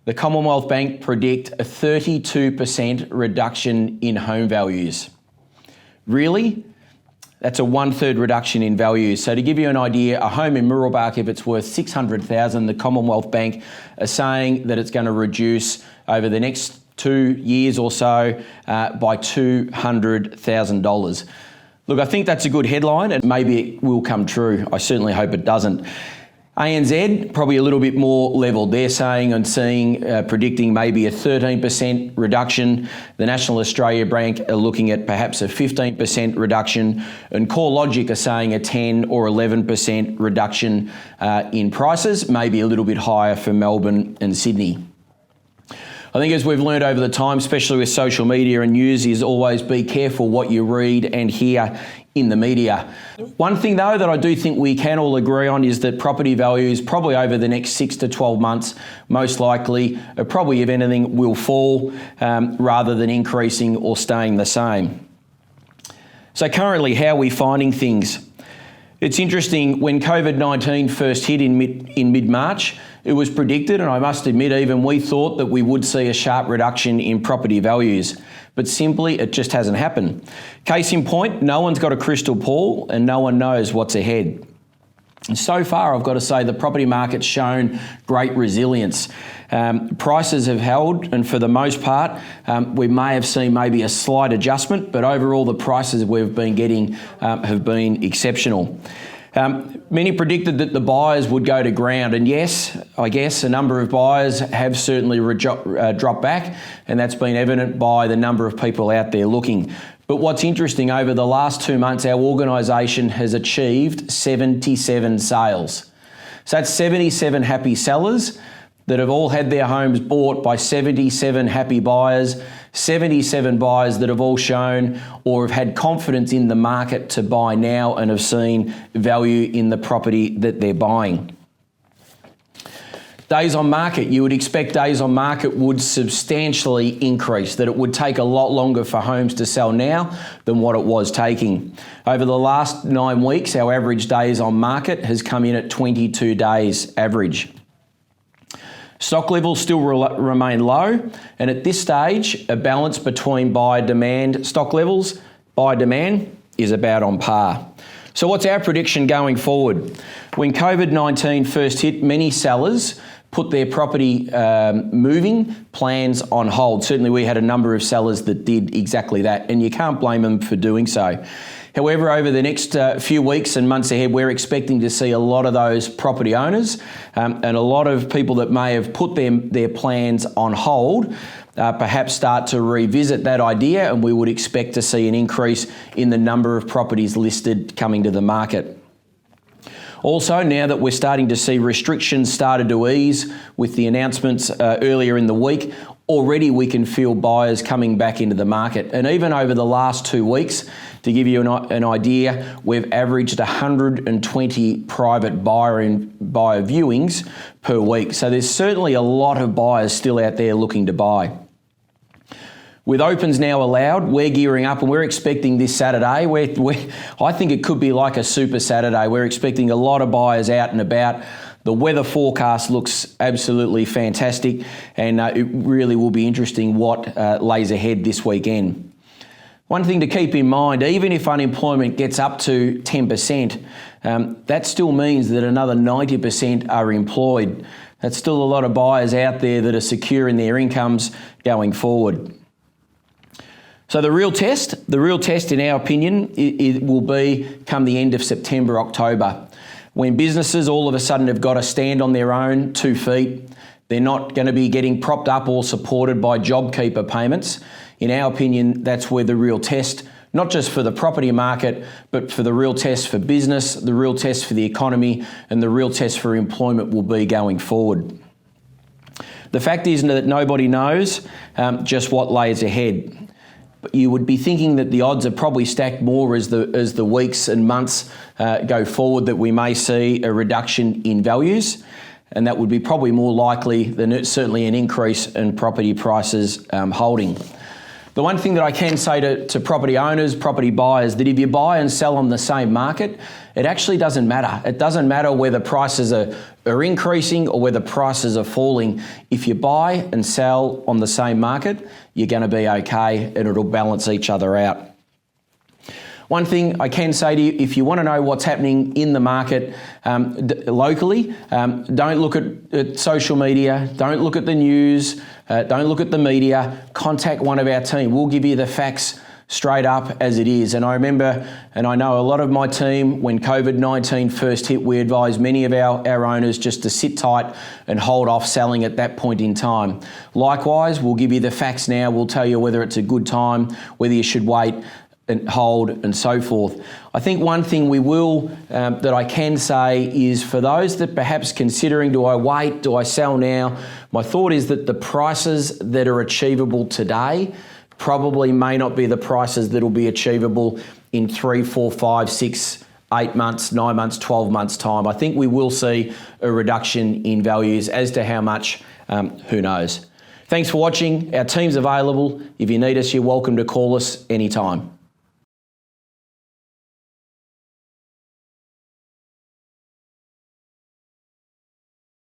The Commonwealth Bank predict a 32% reduction in home values. Really? That's a 1/3 reduction in value. So to give you an idea, a home in Murrelbach, if it's worth $600,000, the Commonwealth Bank are saying that it's going to reduce over the next 2 years or so by $200,000. Look, I think that's a good headline and maybe it will come true. I certainly hope it doesn't. ANZ, probably a little bit more level. They're saying and predicting maybe a 13% reduction. The National Australia Bank are looking at perhaps a 15% reduction. And CoreLogic are saying a 10 or 11% reduction in prices, maybe a little bit higher for Melbourne and Sydney. I think as we've learned over the time, especially with social media and news, is always be careful what you read and hear in the media. One thing though that I do think we can all agree on is that property values probably over the next 6 to 12 months, most likely, probably if anything, will fall rather than increasing or staying the same. So currently, how are we finding things? It's interesting, when COVID-19 first hit in mid-March, it was predicted, and I must admit even we thought that we would see a sharp reduction in property values, but simply it just hasn't happened. Case in point, no one's got a crystal ball and no one knows what's ahead. And so far, I've got to say the property market's shown great resilience. Prices have held, and for the most part, we may have seen maybe a slight adjustment, but overall the prices we've been getting have been exceptional. Many predicted that the buyers would go to ground, and yes, I guess a number of buyers have certainly dropped back, and that's been evident by the number of people out there looking. But what's interesting, over the last 2 months, our organisation has achieved 77 sales. So that's 77 happy sellers that have all had their homes bought by 77 happy buyers, 77 buyers that have all shown or have had confidence in the market to buy now and have seen value in the property that they're buying. Days on market, you would expect days on market would substantially increase, that it would take a lot longer for homes to sell now than what it was taking. Over the last 9 weeks, our average days on market has come in at 22 days average. Stock levels still remain low, and at this stage, a balance between buyer demand, stock levels, buyer demand is about on par. So what's our prediction going forward? When COVID-19 first hit, many sellers put their property moving plans on hold. Certainly we had a number of sellers that did exactly that, and you can't blame them for doing so. However, over the next few weeks and months ahead, we're expecting to see a lot of those property owners and a lot of people that may have put their plans on hold perhaps start to revisit that idea, and we would expect to see an increase in the number of properties listed coming to the market. Also, now that we're starting to see restrictions started to ease with the announcements earlier in the week, already we can feel buyers coming back into the market. And even over the last 2 weeks, to give you an idea, we've averaged 120 private buyer viewings per week. So there's certainly a lot of buyers still out there looking to buy. With opens now allowed, we're gearing up and we're expecting this Saturday. I think it could be like a super Saturday. We're expecting a lot of buyers out and about. The weather forecast looks absolutely fantastic, and it really will be interesting what lays ahead this weekend. One thing to keep in mind, even if unemployment gets up to 10%, that still means that another 90% are employed. That's still a lot of buyers out there that are secure in their incomes going forward. So the real test in our opinion, it will be come the end of September, October, when businesses all of a sudden have got to stand on their own 2 feet. They're not going to be getting propped up or supported by JobKeeper payments. In our opinion, that's where the real test, not just for the property market, but for the real test for business, the real test for the economy, and the real test for employment will be going forward. The fact is that nobody knows just what lays ahead. You would be thinking that the odds are probably stacked more as the weeks and months go forward, that we may see a reduction in values, and that would be probably more likely than certainly an increase in property prices holding. The one thing that I can say to property owners, property buyers, that if you buy and sell on the same market it actually doesn't matter. It doesn't matter whether prices are increasing or whether prices are falling. If you buy and sell on the same market, you're going to be okay and it'll balance each other out. One thing I can say to you, if you want to know what's happening in the market locally, don't look at social media, don't look at the news, don't look at the media, contact one of our team. We'll give you the facts straight up as it is. And I remember, and I know a lot of my team, when COVID-19 first hit, we advised many of our owners just to sit tight and hold off selling at that point in time. Likewise, we'll give you the facts now. We'll tell you whether it's a good time, whether you should wait and hold and so forth. I think one thing we will, that I can say is for those that perhaps considering, do I wait, do I sell now? My thought is that the prices that are achievable today probably may not be the prices that will be achievable in 3, 4, 5, 6, 8 months, 9 months, 12 months time. I think we will see a reduction in values. As to how much, who knows. Thanks for watching. Our team's available. If you need us, you're welcome to call us anytime.